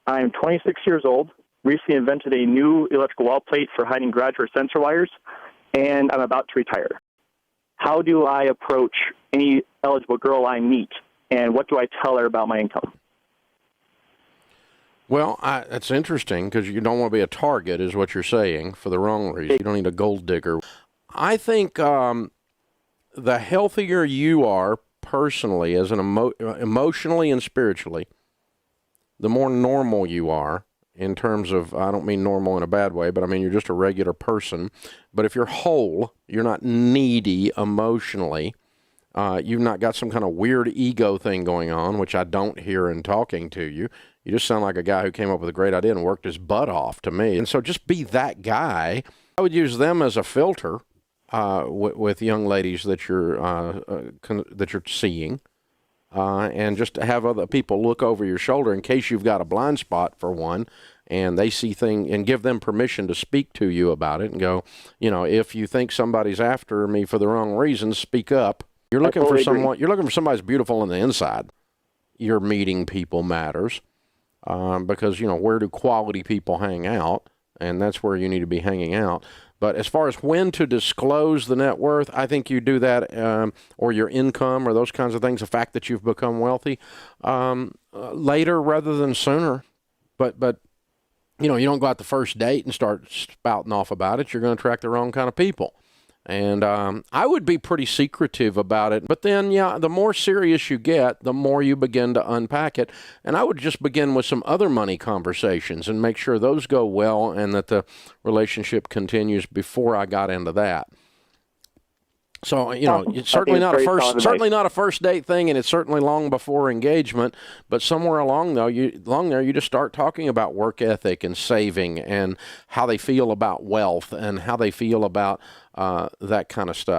I'm 26 years old, recently invented a new electrical wall plate for hiding garage or sensor wires, and I'm about to retire. How do I approach any eligible girl I meet, and what do I tell her about my income? Well, that's interesting because you don't want to be a target, is what you're saying, for the wrong reason. You don't need a gold digger. I think the healthier you are personally, as an emotionally and spiritually, the more normal you are in terms of, I don't mean normal in a bad way, but I mean you're just a regular person. But if you're whole, you're not needy emotionally, you've not got some kind of weird ego thing going on, which I don't hear in talking to you. You just sound like a guy who came up with a great idea and worked his butt off to me. And so just be that guy. I would use them as a filter with young ladies that you're seeing, and just have other people look over your shoulder in case you've got a blind spot for one, and they see things, and give them permission to speak to you about it and go, if you think somebody's after me for the wrong reasons, speak up. You're looking for someone. You're looking for somebody who's beautiful on the inside. Your meeting people matters. Because, where do quality people hang out? And that's where you need to be hanging out. But as far as when to disclose the net worth, I think you do that, or your income or those kinds of things, the fact that you've become wealthy, later rather than sooner. But you don't go out the first date and start spouting off about it. You're going to attract the wrong kind of people. And I would be pretty secretive about it. But then, the more serious you get, the more you begin to unpack it. And I would just begin with some other money conversations and make sure those go well and that the relationship continues before I got into that. So, it's certainly not a first date thing, and it's certainly long before engagement. But somewhere along there, you just start talking about work ethic and saving and how they feel about wealth and how they feel about that kind of stuff.